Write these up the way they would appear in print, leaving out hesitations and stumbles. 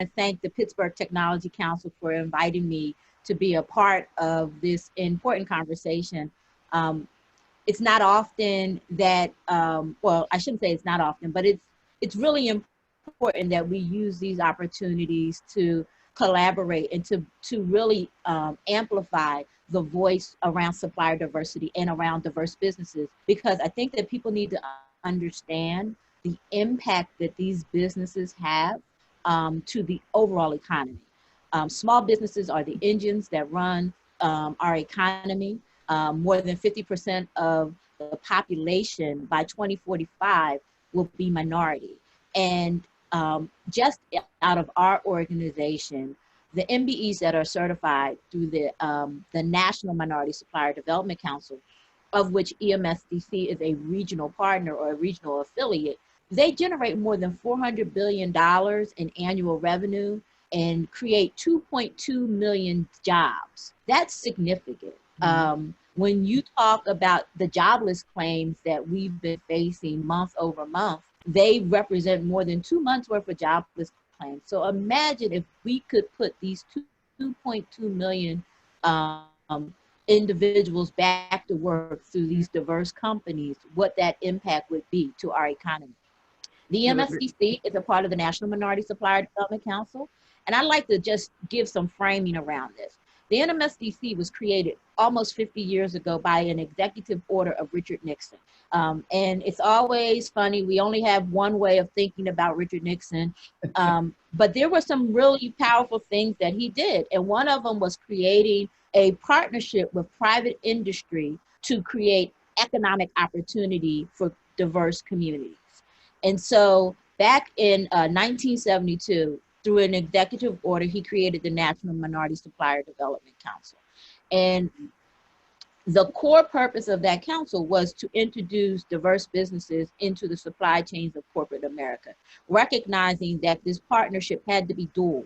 to thank the Pittsburgh Technology Council for inviting me to be a part of this important conversation. Um, it's not often that, well, I shouldn't say it's not often, but it's really important that we use these opportunities to collaborate and to really amplify the voice around supplier diversity and around diverse businesses, because I think that people need to understand the impact that these businesses have to the overall economy. Small businesses are the engines that run our economy. More than 50% of the population by 2045 will be minority. And just out of our organization, the MBEs that are certified through the National Minority Supplier Development Council, of which EMSDC is a regional partner or a regional affiliate, they generate more than $400 billion in annual revenue and create 2.2 million jobs. That's significant. When you talk about the jobless claims that we've been facing month over month, they represent more than 2 months worth of jobless claims. So imagine if we could put these 2.2 million individuals back to work through these diverse companies, what that impact would be to our economy. The EMSDC is a part of the National Minority Supplier Development Council, and I'd like to just give some framing around this. The NMSDC was created almost 50 years ago by an executive order of Richard Nixon. And it's always funny, we only have one way of thinking about Richard Nixon, but there were some really powerful things that he did. And one of them was creating a partnership with private industry to create economic opportunity for diverse communities. And so back in 1972, through an executive order, he created the National Minority Supplier Development Council. And the core purpose of that council was to introduce diverse businesses into the supply chains of corporate America, recognizing that this partnership had to be dual.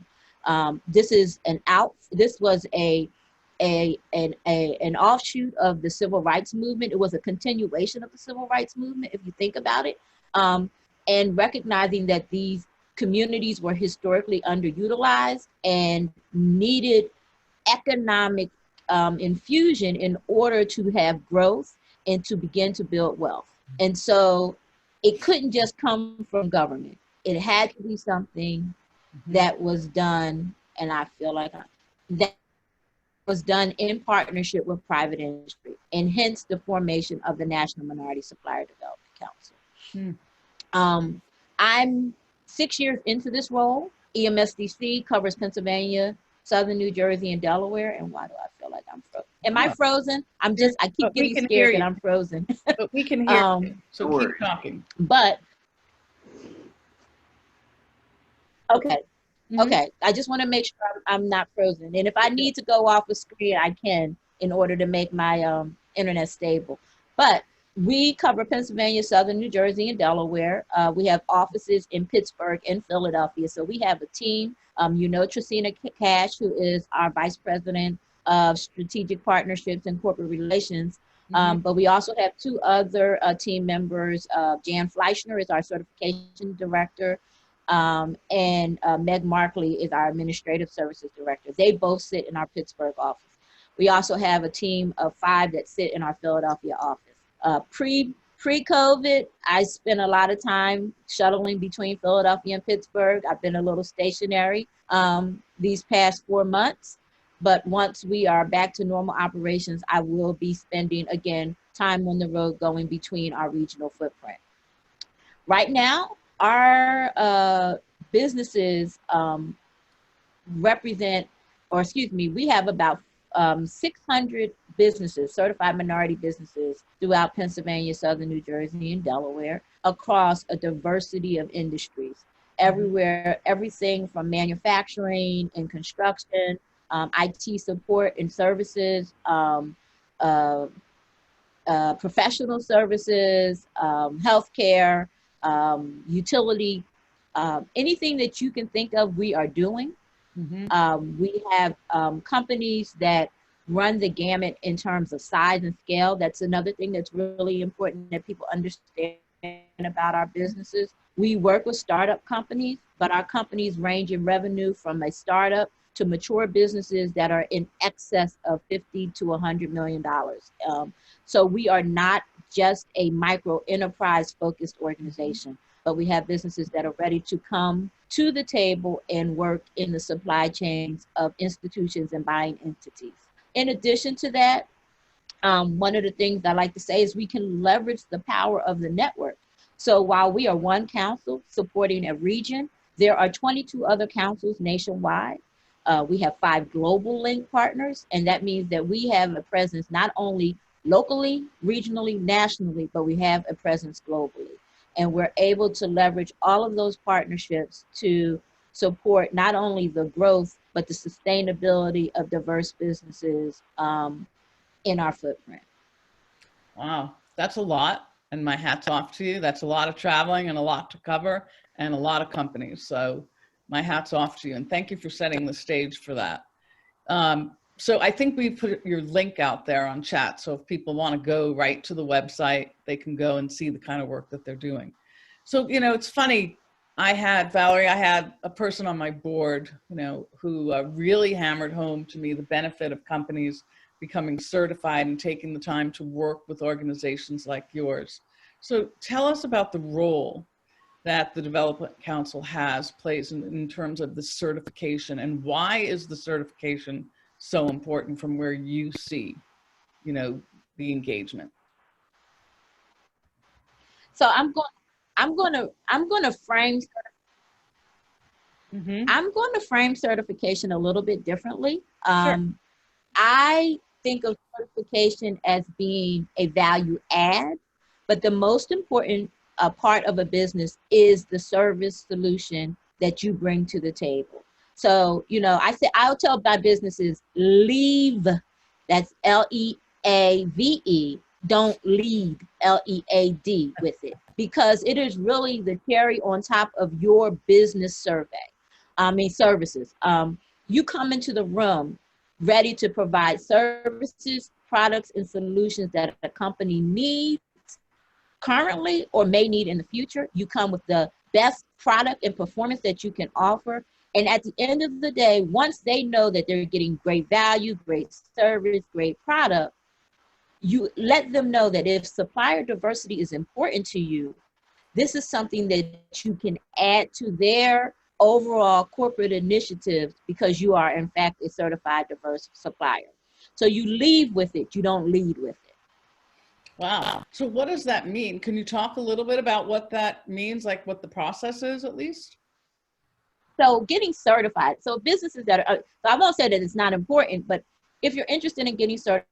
This was an offshoot of the civil rights movement. It was a continuation of the civil rights movement, if you think about it, and recognizing that these communities were historically underutilized and needed economic infusion in order to have growth and to begin to build wealth. And so it couldn't just come from government. It had to be something that was done, and I feel like that was done in partnership with private industry, and hence the formation of the National Minority Supplier Development Council. I'm 6 years into this role. EMSDC covers Pennsylvania, Southern New Jersey, and Delaware. And why do I feel like I'm frozen? Am I frozen? I keep getting scared that I'm frozen. But we can hear you, so keep talking. But, okay. Okay, I just want to make sure I'm not frozen. And if I need to go off the screen, I can, in order to make my internet stable. But we cover Pennsylvania, Southern New Jersey, and Delaware. We have offices in Pittsburgh and Philadelphia. So we have a team. You know Tracina Cash, who is our Vice President of Strategic Partnerships and Corporate Relations. But we also have two other team members. Jan Fleischner is our Certification Director. And Meg Markley is our Administrative Services Director. They both sit in our Pittsburgh office. We also have a team of 5 that sit in our Philadelphia office. Pre-COVID, I spent a lot of time shuttling between Philadelphia and Pittsburgh. I've been a little stationary these past 4 months, but once we are back to normal operations, I will be spending, again, time on the road going between our regional footprint. Right now, our businesses represent, or excuse me, we have about 600 businesses, certified minority businesses throughout Pennsylvania, Southern New Jersey, and Delaware, across a diversity of industries. Everywhere, everything from manufacturing and construction, IT support and services, professional services, healthcare, utility, anything that you can think of, we are doing. We have companies that run the gamut in terms of size and scale. That's another thing that's really important that people understand. about our businesses. We work with startup companies, but our companies range in revenue from a startup to mature businesses that are in excess of $50 to $100 million. So we are not just a micro enterprise focused organization, but we have businesses that are ready to come to the table and work in the supply chains of institutions and buying entities. In addition to that, one of the things I like to say is we can leverage the power of the network. So while we are one council supporting a region, there are 22 other councils nationwide. We have 5 global link partners, and that means that we have a presence not only locally, regionally, nationally, but we have a presence globally. And we're able to leverage all of those partnerships to support not only the growth, but the sustainability of diverse businesses in our footprint. Wow, that's a lot. And my hat's off to you. That's a lot of traveling and a lot to cover and a lot of companies. So my hat's off to you. And thank you for setting the stage for that. So I think we put your link out there on chat. So if people want to go right to the website, they can go and see the kind of work that they're doing. So, you know, it's funny. Valarie, I had a person on my board, you know, who really hammered home to me the benefit of companies becoming certified and taking the time to work with organizations like yours. So tell us about the role that the Development Council plays in terms of the certification, and why is the certification so important from where you see, you know, the engagement? So I'm going to frame certification a little bit differently. Sure. I think of certification as being a value add, but the most important part of a business is the service solution that you bring to the table. So, you know, I'll tell my businesses, leave, that's L-E-A-V-E, don't lead, L-E-A-D, with it, because it is really the cherry on top of your business services. You come into the room ready to provide services, products, and solutions that a company needs currently or may need in the future. You come with the best product and performance that you can offer. And at the end of the day, once they know that they're getting great value, great service, great product, you let them know that if supplier diversity is important to you, this is something that you can add to their overall corporate initiatives because you are in fact a certified diverse supplier. So you leave with it, you don't lead with it. Wow. So what does that mean? Can you talk a little bit about what that means, like what the process is at least? So getting certified, so businesses that are, so I won't say that it's not important, but if you're interested in getting certified,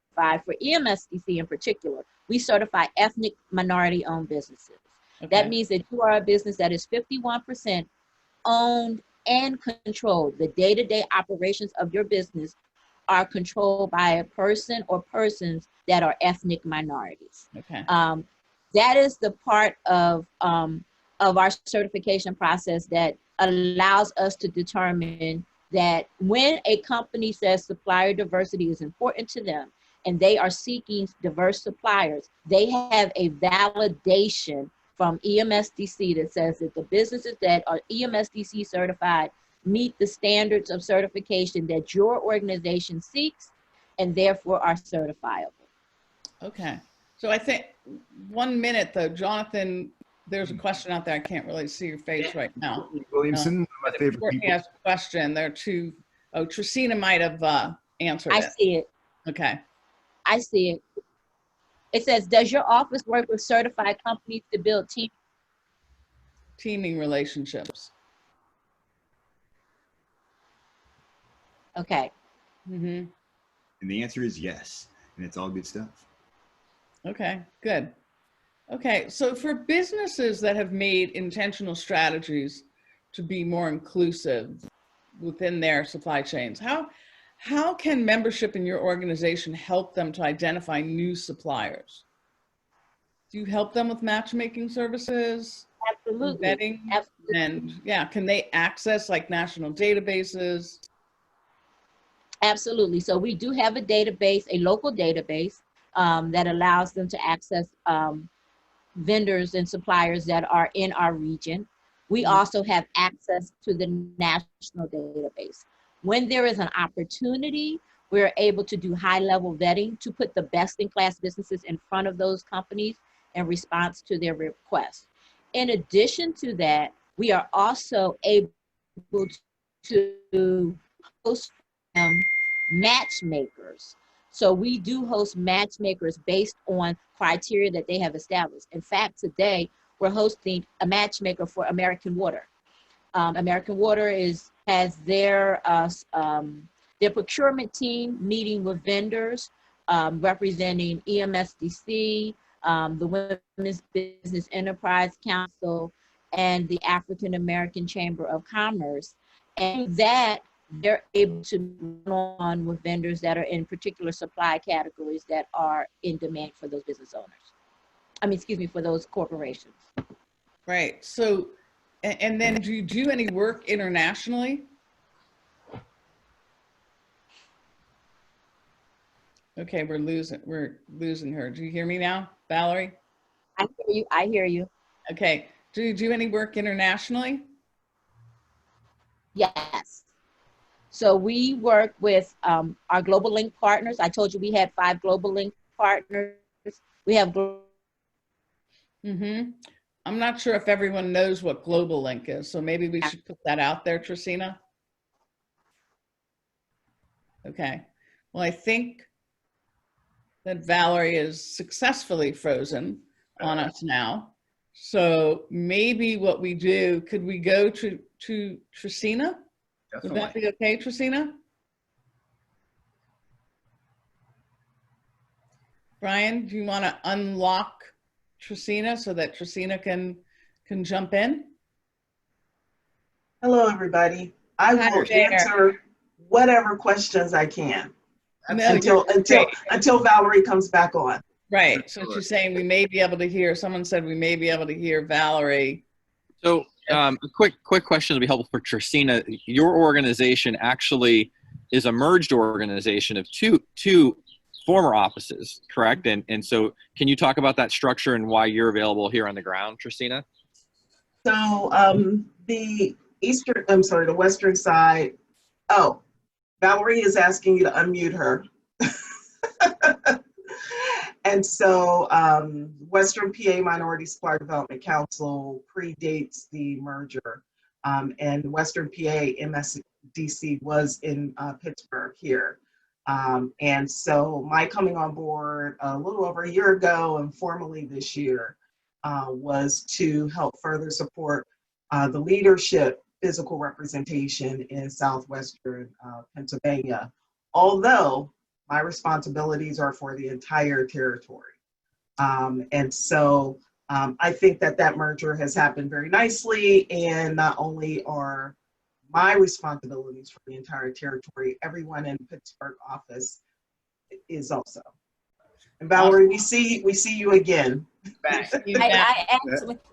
for EMSDC in particular, we certify ethnic minority owned businesses. Okay. That means that you are a business that is 51% owned and controlled. The day-to-day operations of your business are controlled by a person or persons that are ethnic minorities. Okay. That is the part of our certification process that allows us to determine that when a company says supplier diversity is important to them and they are seeking diverse suppliers, they have a validation from EMSDC that says that the businesses that are EMSDC certified meet the standards of certification that your organization seeks and therefore are certifiable. Okay. So I think 1 minute though, Jonathan, there's a question out there. I can't really see your face right now. Williamson, my favorite Courtney people. has a question. There are two. Oh, Tracina might have answered it. I see it. Okay. I see it. It says, does your office work with certified companies to build teaming relationships? Okay. Mm-hmm. And the answer is yes. And it's all good stuff. Okay, good. Okay, so for businesses that have made intentional strategies to be more inclusive within their supply chains, how can membership in your organization help them to identify new suppliers? Do you help them with matchmaking services? Absolutely. Vetting? Absolutely. And yeah, can they access like national databases? Absolutely. So we do have a database, a local database that allows them to access vendors and suppliers that are in our region. We also have access to the national database. When there is an opportunity, we're able to do high-level vetting to put the best-in-class businesses in front of those companies in response to their requests. In addition to that, we are also able to host matchmakers. So we do host matchmakers based on criteria that they have established. In fact, today we're hosting a matchmaker for American Water. American Water has their procurement team meeting with vendors representing EMSDC, the Women's Business Enterprise Council, and the African American Chamber of Commerce. And that they're able to go on with vendors that are in particular supply categories that are in demand for those business owners. For those corporations. Right. So, and then do you do any work internationally? Okay, we're losing her. Do you hear me now, Valarie? I hear you. Okay. Do you do any work internationally? Yes. So we work with our Global Link partners. I told you we had 5 Global Link partners. We have. I'm not sure if everyone knows what Global Link is, so maybe we should put that out there, Trisina. Okay. Well, I think that Valarie is successfully frozen on us now. So maybe what we do, could we go to Trisina? Definitely. Would that be okay, Trisina? Brian, do you want to unlock Trisina so that Trisina can jump in? Hello, everybody. I will answer whatever questions I can until Valarie comes back on. Right. So she's saying we may be able to hear. Someone said we may be able to hear Valarie. So a quick question will be helpful for Trisina. Your organization actually is a merged organization of two former offices, correct? And so can you talk about that structure and why you're available here on the ground, Trisina? So the western side. Oh, Valarie is asking you to unmute her. And so Western PA Minority Supplier Development Council predates the merger. And Western PA EMSDC was in Pittsburgh here. And so my coming on board a little over a year ago and formally this year was to help further support the leadership physical representation in Southwestern Pennsylvania, although my responsibilities are for the entire territory. And so I think that merger has happened very nicely, and not only are my responsibilities for the entire territory, everyone in Pittsburgh office is also. And Valarie, we see you again.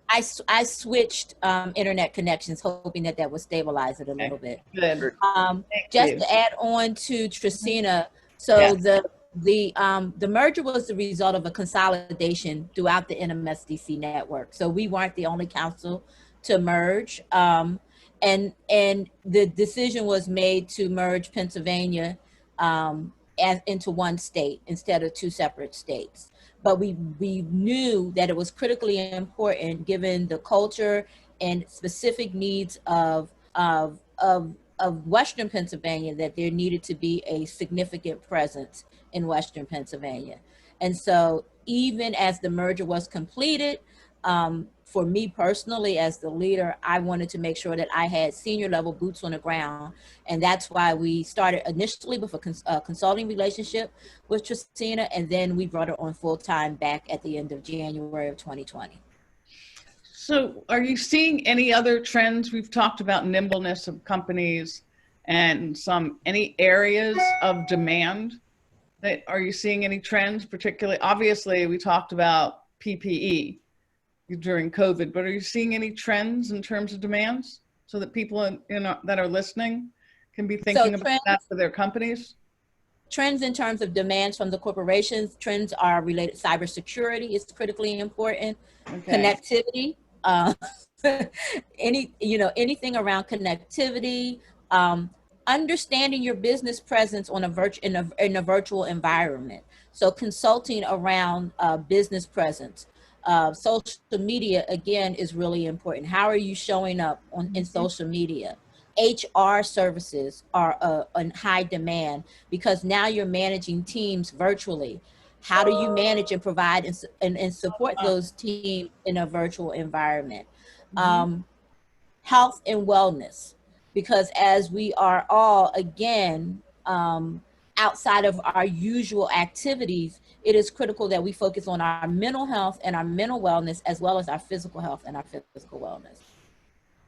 I switched internet connections, hoping that would stabilize it a little bit. Good. Just to add on to Trisina, so the merger was the result of a consolidation throughout the NMSDC network. So we weren't the only council to merge, and the decision was made to merge Pennsylvania into one state instead of 2 separate states. But we knew that it was critically important, given the culture and specific needs of Western Pennsylvania, that there needed to be a significant presence in Western Pennsylvania. And so even as the merger was completed, for me personally as the leader, I wanted to make sure that I had senior level boots on the ground. And that's why we started initially with a consulting relationship with Trisina, and then we brought her on full time back at the end of January of 2020. So are you seeing any other trends? We've talked about nimbleness of companies and any areas of demand. Are you seeing any trends particularly? Obviously, we talked about PPE during COVID, but are you seeing any trends in terms of demands so that people that are listening can be thinking about that for their companies? Trends in terms of demands from the corporations, trends are related. Cybersecurity is critically important. Okay. Connectivity, anything around connectivity, understanding your business presence on in a virtual environment. So consulting around business presence. Social media, again, is really important. How are you showing up in social media? HR services are in high demand because now you're managing teams virtually. How do you manage and provide and support those teams in a virtual environment? Health and wellness, because as we are all, again, outside of our usual activities, it is critical that we focus on our mental health and our mental wellness, as well as our physical health and our physical wellness.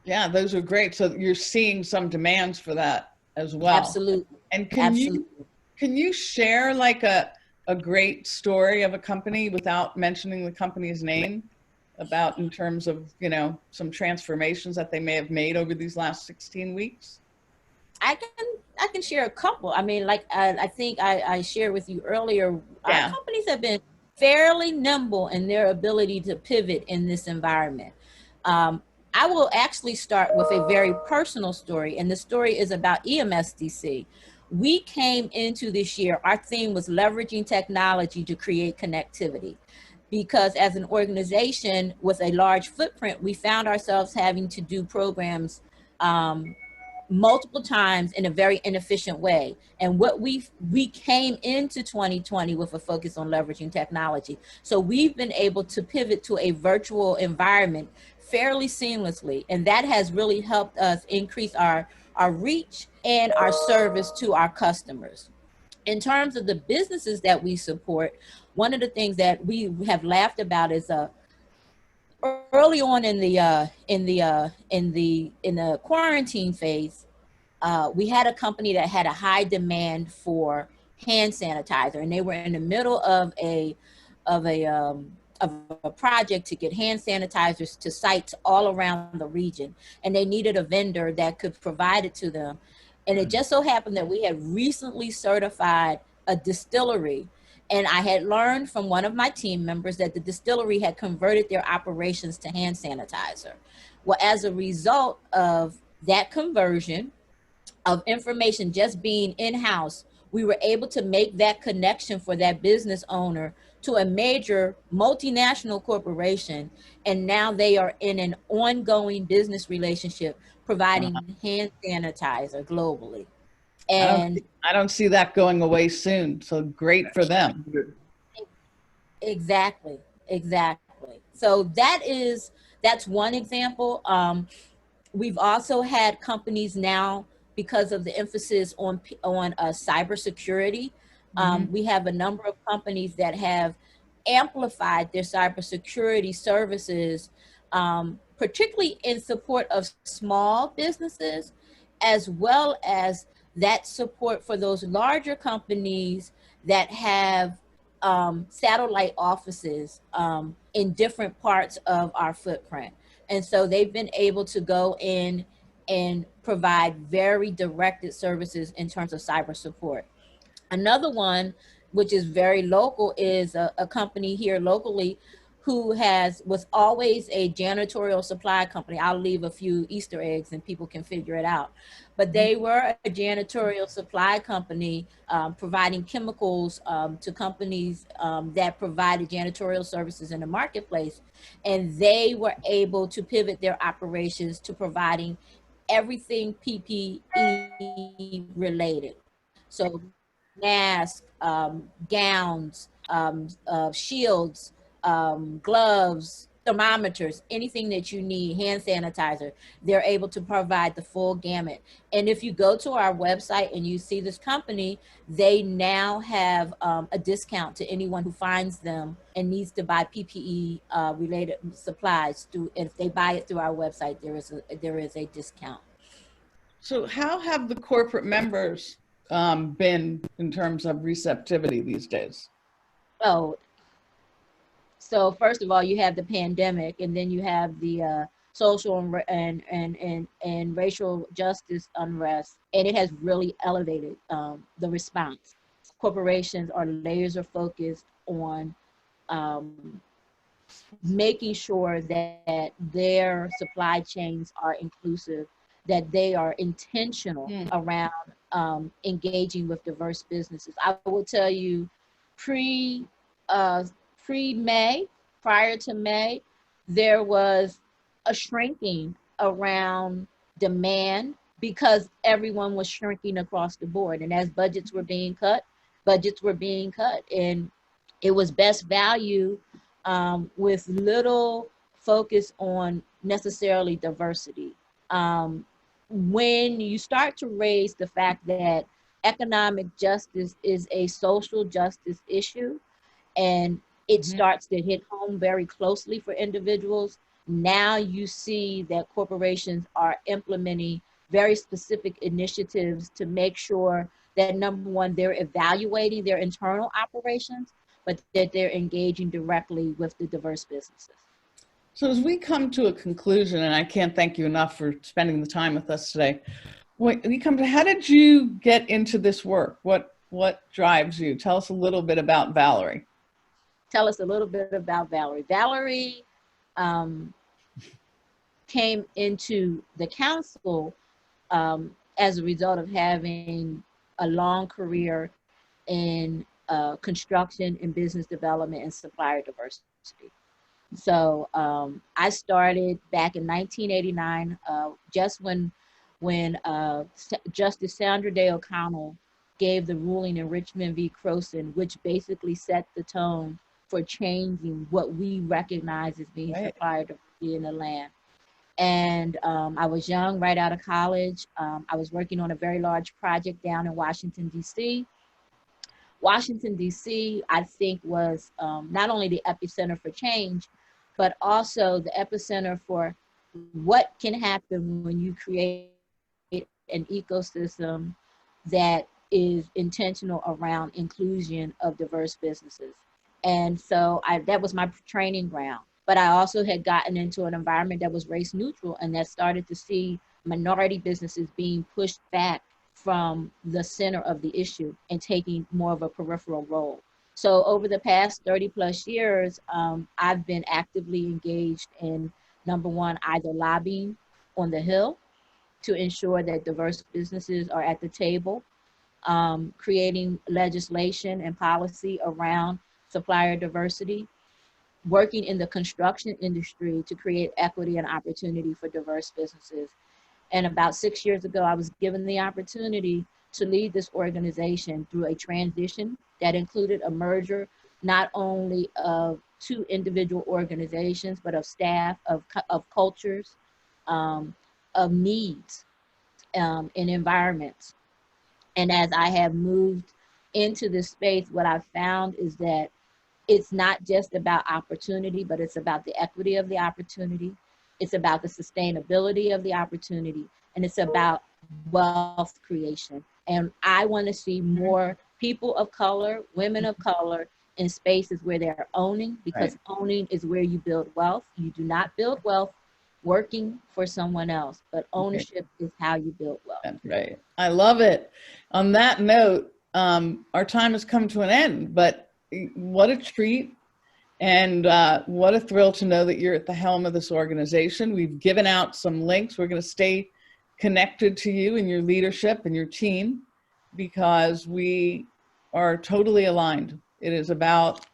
Yeah, those are great. So you're seeing some demands for that as well. Absolutely. And can you share like a great story of a company without mentioning the company's name about in terms of, some transformations that they may have made over these last 16 weeks? I can share a couple. I mean, like I think I shared with you earlier, Yeah. Our companies have been fairly nimble in their ability to pivot in this environment. I will actually start with a very personal story, and the story is about EMSDC. We came into this year, our theme was leveraging technology to create connectivity, because as an organization with a large footprint, we found ourselves having to do programs multiple times in a very inefficient way. And what we came into 2020 with a focus on leveraging technology. So we've been able to pivot to a virtual environment fairly seamlessly. And that has really helped us increase our reach and our service to our customers. In terms of the businesses that we support, one of the things that we have laughed about is early on in the quarantine phase, we had a company that had a high demand for hand sanitizer, and they were in the middle of a project to get hand sanitizers to sites all around the region, and they needed a vendor that could provide it to them. And it just so happened that we had recently certified a distillery. And I had learned from one of my team members that the distillery had converted their operations to hand sanitizer. Well, as a result of that conversion of information just being in-house, we were able to make that connection for that business owner to a major multinational corporation. And now they are in an ongoing business relationship providing hand sanitizer globally. And I don't see that going away soon. So great for them. Exactly. So that's one example. We've also had companies now, because of the emphasis on cybersecurity. We have a number of companies that have amplified their cybersecurity services, particularly in support of small businesses, as well as that support for those larger companies that have satellite offices in different parts of our footprint. And so they've been able to go in and provide very directed services in terms of cyber support. Another one, which is very local, is a company here locally who was always a janitorial supply company. I'll leave a few Easter eggs and people can figure it out. But they were a janitorial supply company providing chemicals to companies that provided janitorial services in the marketplace. And they were able to pivot their operations to providing everything PPE related. So masks, gowns, shields, gloves, thermometers, anything that you need, hand sanitizer, they're able to provide the full gamut. And if you go to our website and you see this company, they now have a discount to anyone who finds them and needs to buy PPE related supplies. If they buy it through our website, there is a discount. So how have the corporate members been in terms of receptivity these days? Oh, so first of all, you have the pandemic, and then you have the social and racial justice unrest, and it has really elevated the response. corporations are laser focused on making sure that their supply chains are inclusive, that they are intentional around engaging with diverse businesses. I will tell you, pre-May, prior to May, there was a shrinking around demand because everyone was shrinking across the board. And as budgets were being cut, and it was best value with little focus on necessarily diversity. When you start to raise the fact that economic justice is a social justice issue, and it starts to hit home very closely for individuals, now you see that corporations are implementing very specific initiatives to make sure that, number one, they're evaluating their internal operations, but that they're engaging directly with the diverse businesses. So as we come to a conclusion, and I can't thank you enough for spending the time with us today, we come to, how did you get into this work? What drives you? Tell us a little bit about Valarie. Tell us a little bit about Valarie. Valarie came into the council as a result of having a long career in construction and business development and supplier diversity. So I started back in 1989, just when Justice Sandra Day O'Connell gave the ruling in Richmond v. Croson, which basically set the tone for changing what we recognize as being supplier diversity in the land. And I was young, right out of college. I was working on a very large project down in Washington, D.C. Washington, D.C., I think, was not only the epicenter for change, but also the epicenter for what can happen when you create an ecosystem that is intentional around inclusion of diverse businesses. And so that was my training ground. But I also had gotten into an environment that was race neutral, and that started to see minority businesses being pushed back from the center of the issue and taking more of a peripheral role. So over the past 30 plus years, I've been actively engaged in, number one, either lobbying on the Hill to ensure that diverse businesses are at the table, creating legislation and policy around supplier diversity, working in the construction industry to create equity and opportunity for diverse businesses. And about 6 years ago, I was given the opportunity to lead this organization through a transition that included a merger, not only of two individual organizations, but of staff, of cultures, of needs in environments. And as I have moved into this space, what I've found is that it's not just about opportunity, but it's about the equity of the opportunity. It's about the sustainability of the opportunity, and it's about wealth creation. And I want to see more people of color, women of color, in spaces where they're owning, because owning is where you build wealth. You do not build wealth working for someone else, but ownership is how you build wealth. That's right. I love it. On that note, our time has come to an end, but what a treat. And what a thrill to know that you're at the helm of this organization. We've given out some links. We're going to stay connected to you and your leadership and your team, because we are totally aligned. It is about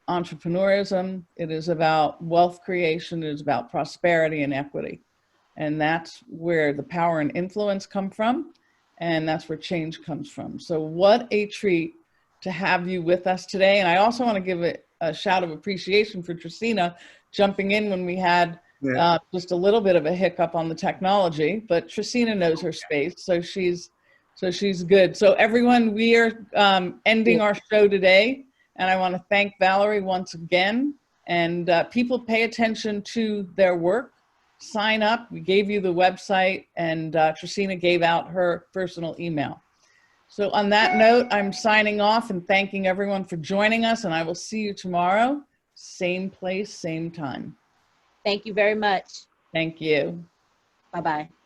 entrepreneurism. It is about wealth creation. It is about prosperity and equity. And that's where the power and influence come from. And that's where change comes from. So what a treat to have you with us today. And I also want to give a shout of appreciation for Tristina jumping in when we had just a little bit of a hiccup on the technology, but Tristina knows her space, so she's good. So everyone, we are ending our show today, and I want to thank Valarie once again. And people, pay attention to their work. Sign up. We gave you the website, and Tristina gave out her personal email. So on that note, I'm signing off and thanking everyone for joining us, and I will see you tomorrow, same place, same time. Thank you very much. Thank you. Bye-bye.